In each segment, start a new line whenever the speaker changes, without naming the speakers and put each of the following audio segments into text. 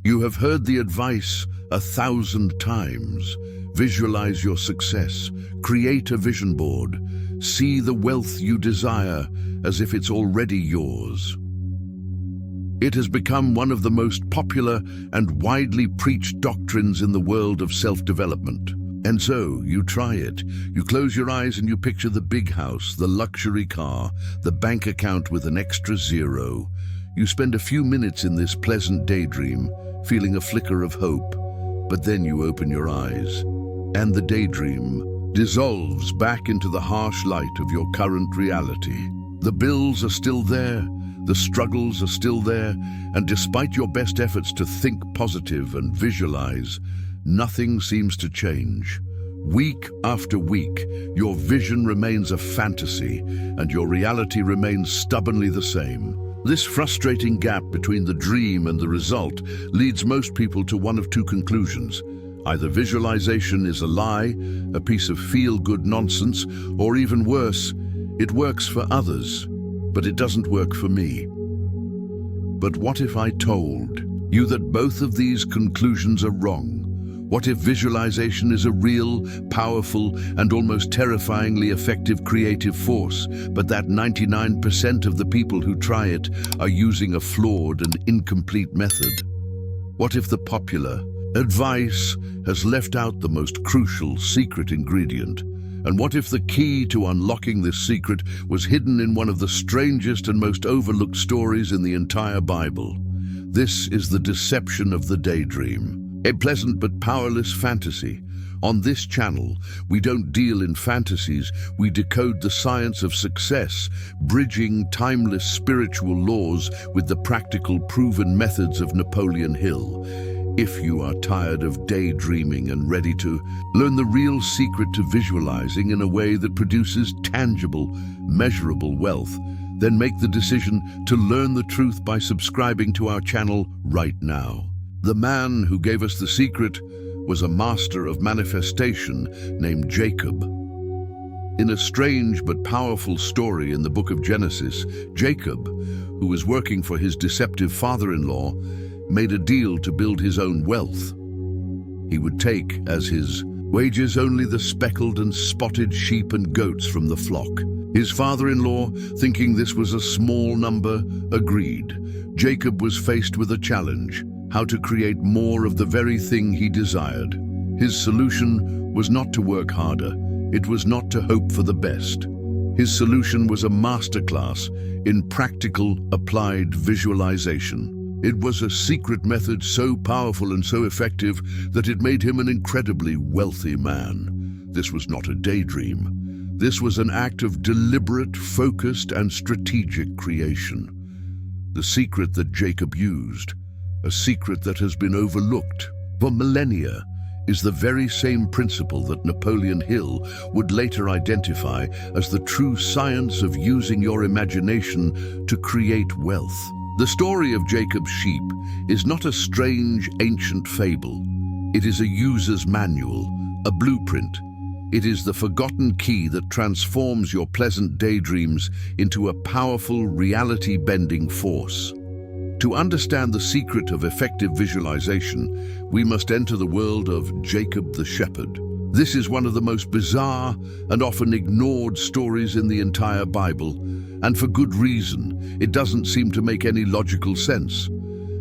You have heard the advice 1,000 times. Visualize your success, create a vision board, see the wealth you desire as if it's already yours. It has become one of the most popular and widely preached doctrines in the world of self-development. And so, you try it. You close your eyes and you picture the big house, the luxury car, the bank account with an extra zero. You spend a few minutes in this pleasant daydream, feeling a flicker of hope. But then you open your eyes, and the daydream dissolves back into the harsh light of your current reality. The bills are still there, the struggles are still there, and despite your best efforts to think positive and visualize, nothing seems to change. Week after week, your vision remains a fantasy, and your reality remains stubbornly the same. This frustrating gap between the dream and the result leads most people to one of two conclusions. Either visualization is a lie, a piece of feel-good nonsense, or even worse, it works for others, but it doesn't work for me. But what if I told you that both of these conclusions are wrong? What if visualization is a real, powerful, and almost terrifyingly effective creative force, but that 99% of the people who try it are using a flawed and incomplete method? What if the popular advice has left out the most crucial secret ingredient? And what if the key to unlocking this secret was hidden in one of the strangest and most overlooked stories in the entire Bible? This is the deception of the daydream. A pleasant but powerless fantasy. On this channel, we don't deal in fantasies, we decode the science of success, bridging timeless spiritual laws with the practical, proven methods of Napoleon Hill. If you are tired of daydreaming and ready to learn the real secret to visualizing in a way that produces tangible, measurable wealth, then make the decision to learn the truth by subscribing to our channel right now. The man who gave us the secret was a master of manifestation named Jacob. In a strange but powerful story in the book of Genesis, Jacob, who was working for his deceptive father-in-law, made a deal to build his own wealth. He would take as his wages only the speckled and spotted sheep and goats from the flock. His father-in-law, thinking this was a small number, agreed. Jacob was faced with a challenge: how to create more of the very thing he desired. His solution was not to work harder. It was not to hope for the best. His solution was a masterclass in practical, applied visualization. It was a secret method so powerful and so effective that it made him an incredibly wealthy man. This was not a daydream. This was an act of deliberate, focused, and strategic creation. The secret that Jacob used, a secret that has been overlooked for millennia, is the very same principle that Napoleon Hill would later identify as the true science of using your imagination to create wealth. The story of Jacob's sheep is not a strange ancient fable. It is a user's manual, a blueprint. It is the forgotten key that transforms your pleasant daydreams into a powerful, reality-bending force. To understand the secret of effective visualization, we must enter the world of Jacob the shepherd. This is one of the most bizarre and often ignored stories in the entire Bible, and for good reason. It doesn't seem to make any logical sense.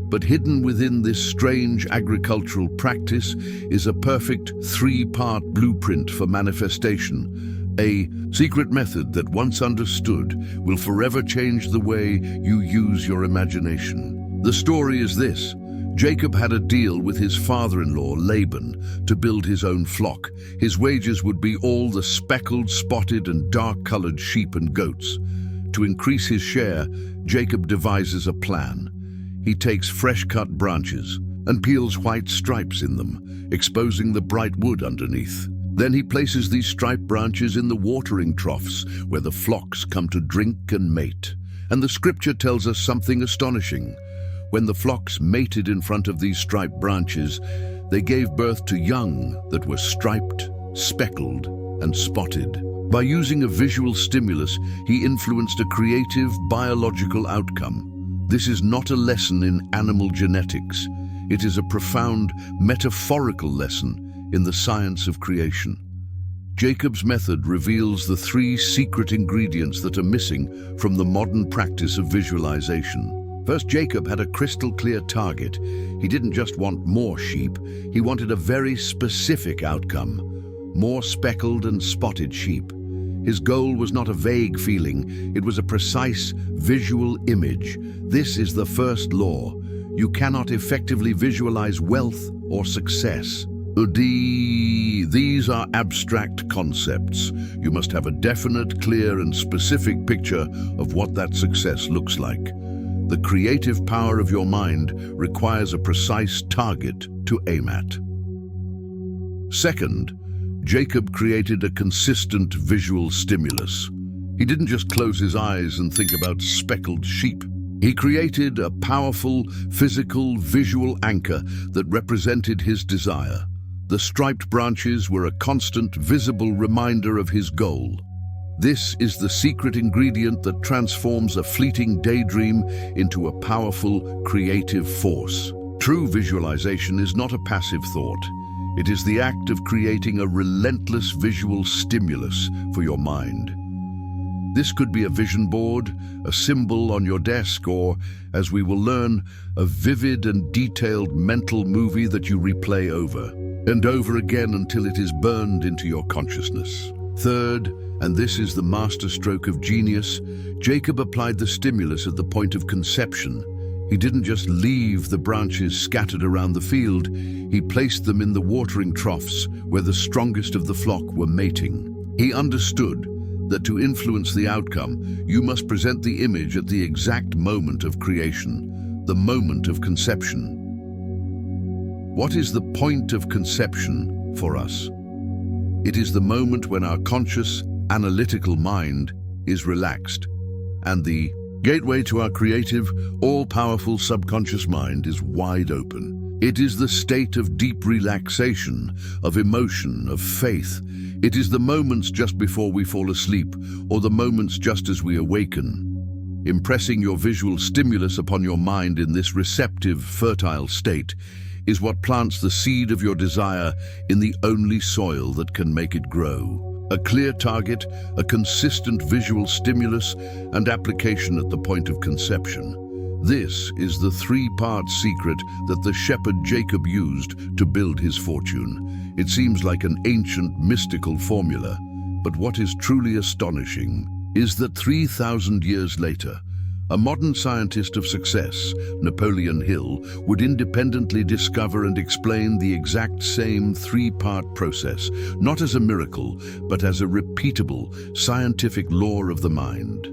But hidden within this strange agricultural practice is a perfect three-part blueprint for manifestation, a secret method that, once understood, will forever change the way you use your imagination. The story is this: Jacob had a deal with his father-in-law, Laban, to build his own flock. His wages would be all the speckled, spotted, and dark-colored sheep and goats. To increase his share, Jacob devises a plan. He takes fresh-cut branches and peels white stripes in them, exposing the bright wood underneath. Then he places these striped branches in the watering troughs where the flocks come to drink and mate. And the scripture tells us something astonishing. When the flocks mated in front of these striped branches, they gave birth to young that were striped, speckled, and spotted. By using a visual stimulus, he influenced a creative biological outcome. This is not a lesson in animal genetics. It is a profound metaphorical lesson in the science of creation. Jacob's method reveals the three secret ingredients that are missing from the modern practice of visualization. First, Jacob had a crystal-clear target. He didn't just want more sheep, he wanted a very specific outcome: more speckled and spotted sheep. His goal was not a vague feeling, it was a precise visual image. This is the first law. You cannot effectively visualize wealth or success. These are abstract concepts. You must have a definite, clear, and specific picture of what that success looks like. The creative power of your mind requires a precise target to aim at. Second, Jacob created a consistent visual stimulus. He didn't just close his eyes and think about speckled sheep. He created a powerful, physical, visual anchor that represented his desire. The striped branches were a constant, visible reminder of his goal. This is the secret ingredient that transforms a fleeting daydream into a powerful, creative force. True visualization is not a passive thought. It is the act of creating a relentless visual stimulus for your mind. This could be a vision board, a symbol on your desk, or, as we will learn, a vivid and detailed mental movie that you replay over and over again until it is burned into your consciousness. Third, and this is the masterstroke of genius, Jacob applied the stimulus at the point of conception. He didn't just leave the branches scattered around the field, he placed them in the watering troughs where the strongest of the flock were mating. He understood that to influence the outcome, you must present the image at the exact moment of creation, the moment of conception. What is the point of conception for us? It is the moment when our conscious, analytical mind is relaxed, and the gateway to our creative, all-powerful subconscious mind is wide open. It is the state of deep relaxation, of emotion, of faith. It is the moments just before we fall asleep, or the moments just as we awaken. Impressing your visual stimulus upon your mind in this receptive, fertile state is what plants the seed of your desire in the only soil that can make it grow. A clear target, a consistent visual stimulus, and application at the point of conception. This is the three-part secret that the shepherd Jacob used to build his fortune. It seems like an ancient mystical formula, but what is truly astonishing is that 3,000 years later, a modern scientist of success, Napoleon Hill, would independently discover and explain the exact same three-part process, not as a miracle, but as a repeatable, scientific law of the mind.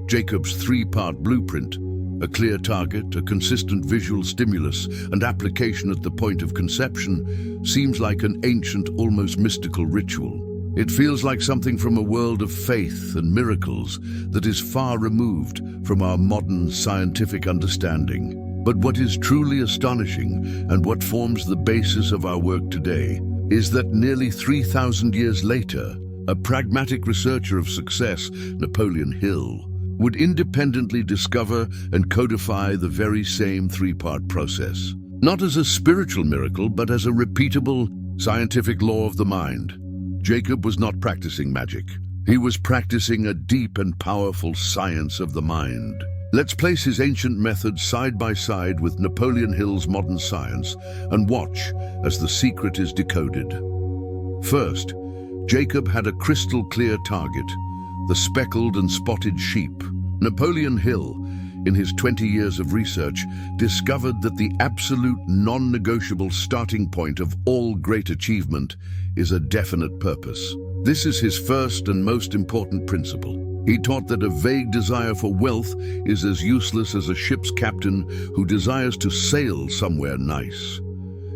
Jacob's three-part blueprint, a clear target, a consistent visual stimulus, and application at the point of conception, seems like an ancient, almost mystical ritual. It feels like something from a world of faith and miracles that is far removed from our modern scientific understanding. But what is truly astonishing, and what forms the basis of our work today, is that nearly 3,000 years later, a pragmatic researcher of success, Napoleon Hill, would independently discover and codify the very same three-part process. Not as a spiritual miracle, but as a repeatable, scientific law of the mind. Jacob was not practicing magic. He was practicing a deep and powerful science of the mind. Let's place his ancient methods side by side with Napoleon Hill's modern science and watch as the secret is decoded. First, Jacob had a crystal-clear target, the speckled and spotted sheep. Napoleon Hill, in his 20 years of research, discovered that the absolute non-negotiable starting point of all great achievement is a definite purpose. This is his first and most important principle. He taught that a vague desire for wealth is as useless as a ship's captain who desires to sail somewhere nice.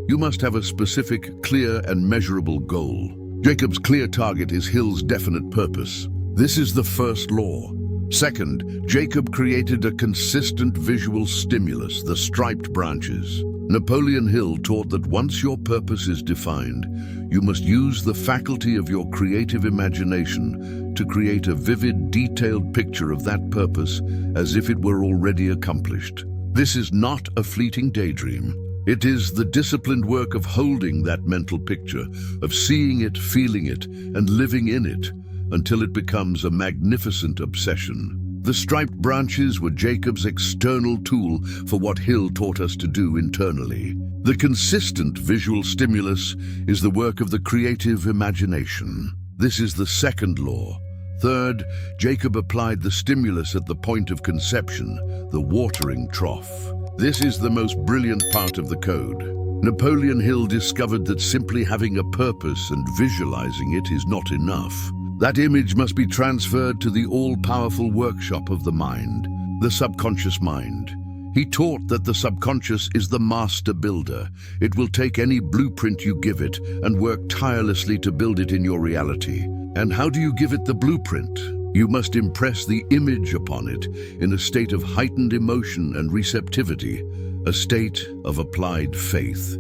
You must have a specific, clear, and measurable goal. Jacob's clear target is Hill's definite purpose. This is the first law. Second, Jacob created a consistent visual stimulus, the striped branches. Napoleon Hill taught that once your purpose is defined, you must use the faculty of your creative imagination to create a vivid, detailed picture of that purpose as if it were already accomplished. This is not a fleeting daydream. It is the disciplined work of holding that mental picture, of seeing it, feeling it, and living in it, until it becomes a magnificent obsession. The striped branches were Jacob's external tool for what Hill taught us to do internally. The consistent visual stimulus is the work of the creative imagination. This is the second law. Third, Jacob applied the stimulus at the point of conception, the watering trough. This is the most brilliant part of the code. Napoleon Hill discovered that simply having a purpose and visualizing it is not enough. That image must be transferred to the all-powerful workshop of the mind, the subconscious mind. He taught that the subconscious is the master builder. It will take any blueprint you give it and work tirelessly to build it in your reality. And how do you give it the blueprint? You must impress the image upon it in a state of heightened emotion and receptivity, a state of applied faith.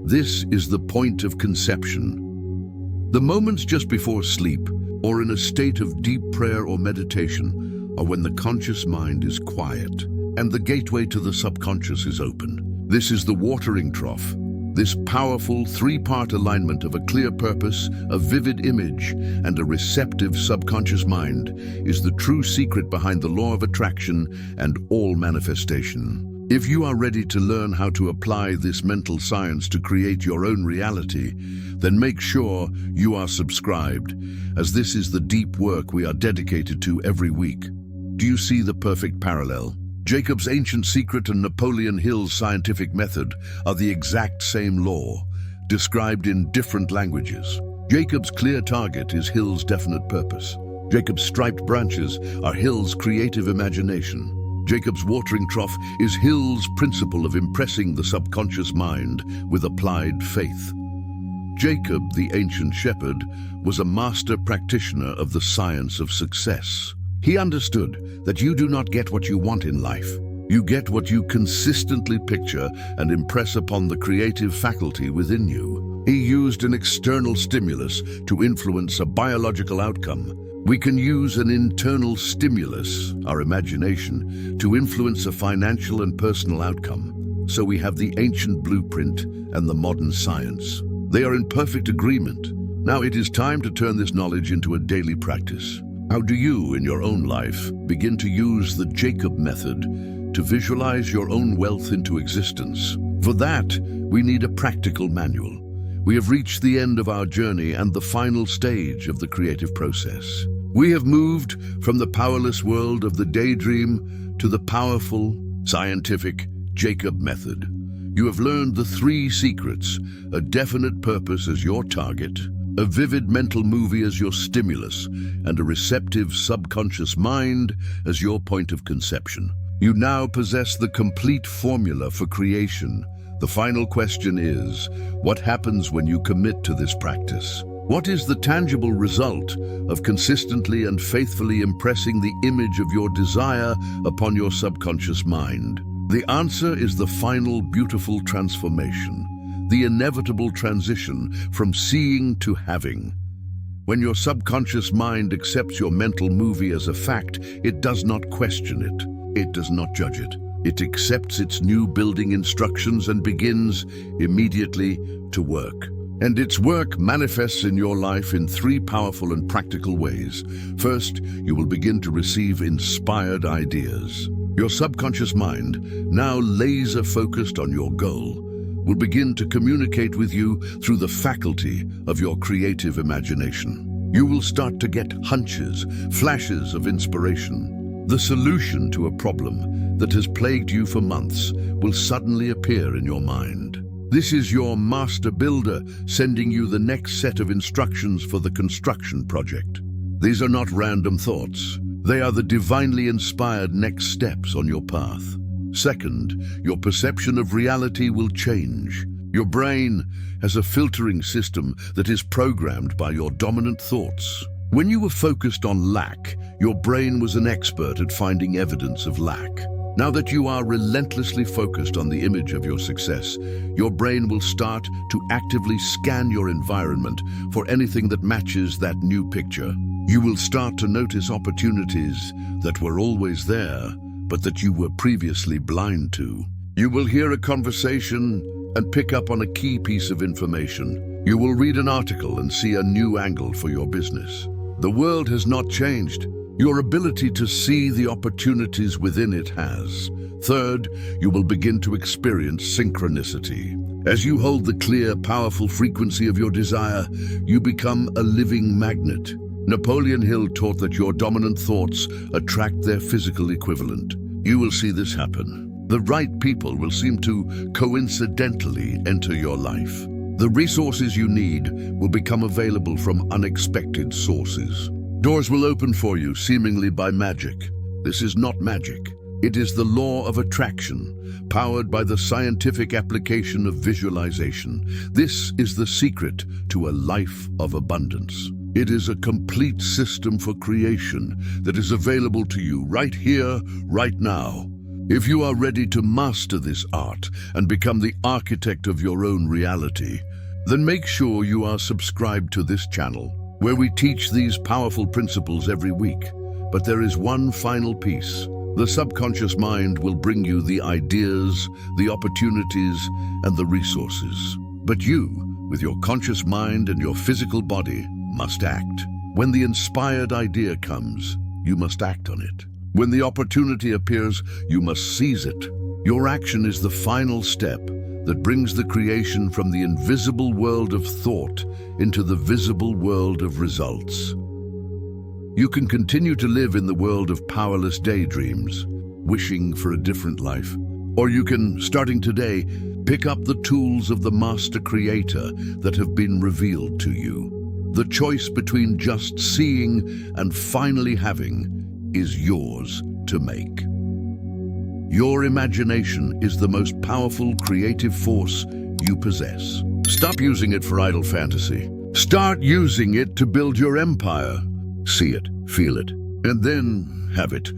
This is the point of conception. The moments just before sleep, or in a state of deep prayer or meditation, are when the conscious mind is quiet and the gateway to the subconscious is open. This is the watering trough. This powerful three-part alignment of a clear purpose, a vivid image, and a receptive subconscious mind is the true secret behind the law of attraction and all manifestation. If you are ready to learn how to apply this mental science to create your own reality, then make sure you are subscribed, as this is the deep work we are dedicated to every week. Do you see the perfect parallel? Jacob's ancient secret and Napoleon Hill's scientific method are the exact same law, described in different languages. Jacob's clear target is Hill's definite purpose. Jacob's striped branches are Hill's creative imagination. Jacob's watering trough is Hill's principle of impressing the subconscious mind with applied faith. Jacob, the ancient shepherd, was a master practitioner of the science of success. He understood that you do not get what you want in life. You get what you consistently picture and impress upon the creative faculty within you. He used an external stimulus to influence a biological outcome. We can use an internal stimulus, our imagination, to influence a financial and personal outcome. So we have the ancient blueprint and the modern science. They are in perfect agreement. Now it is time to turn this knowledge into a daily practice. How do you, in your own life, begin to use the Jacob method to visualize your own wealth into existence? For that, we need a practical manual. We have reached the end of our journey and the final stage of the creative process. We have moved from the powerless world of the daydream to the powerful, scientific Jacob method. You have learned the three secrets: a definite purpose as your target, a vivid mental movie as your stimulus, and a receptive subconscious mind as your point of conception. You now possess the complete formula for creation. The final question is, what happens when you commit to this practice? What is the tangible result of consistently and faithfully impressing the image of your desire upon your subconscious mind? The answer is the final beautiful transformation. The inevitable transition from seeing to having. When your subconscious mind accepts your mental movie as a fact, it does not question it. It does not judge it. It accepts its new building instructions and begins immediately to work. And its work manifests in your life in three powerful and practical ways. First, you will begin to receive inspired ideas. Your subconscious mind, now laser-focused on your goal, will begin to communicate with you through the faculty of your creative imagination. You will start to get hunches, flashes of inspiration. The solution to a problem that has plagued you for months will suddenly appear in your mind. This is your master builder sending you the next set of instructions for the construction project. These are not random thoughts. They are the divinely inspired next steps on your path. Second, your perception of reality will change. Your brain has a filtering system that is programmed by your dominant thoughts. When you were focused on lack, your brain was an expert at finding evidence of lack. Now that you are relentlessly focused on the image of your success, your brain will start to actively scan your environment for anything that matches that new picture. You will start to notice opportunities that were always there, but that you were previously blind to. You will hear a conversation, and pick up on a key piece of information. You will read an article and see a new angle for your business. The world has not changed. Your ability to see the opportunities within it has. Third, you will begin to experience synchronicity. As you hold the clear, powerful frequency of your desire, you become a living magnet. Napoleon Hill taught that your dominant thoughts attract their physical equivalent. You will see this happen. The right people will seem to coincidentally enter your life. The resources you need will become available from unexpected sources. Doors will open for you seemingly by magic. This is not magic. It is the law of attraction, powered by the scientific application of visualization. This is the secret to a life of abundance. It is a complete system for creation that is available to you right here, right now. If you are ready to master this art and become the architect of your own reality, then make sure you are subscribed to this channel, where we teach these powerful principles every week. But there is one final piece. The subconscious mind will bring you the ideas, the opportunities, and the resources. But you, with your conscious mind and your physical body, must act. When the inspired idea comes, you must act on it. When the opportunity appears, you must seize it. Your action is the final step that brings the creation from the invisible world of thought into the visible world of results. You can continue to live in the world of powerless daydreams, wishing for a different life. Or you can, starting today, pick up the tools of the master creator that have been revealed to you. The choice between just seeing and finally having is yours to make. Your imagination is the most powerful creative force you possess. Stop using it for idle fantasy. Start using it to build your empire. See it, feel it, and then have it.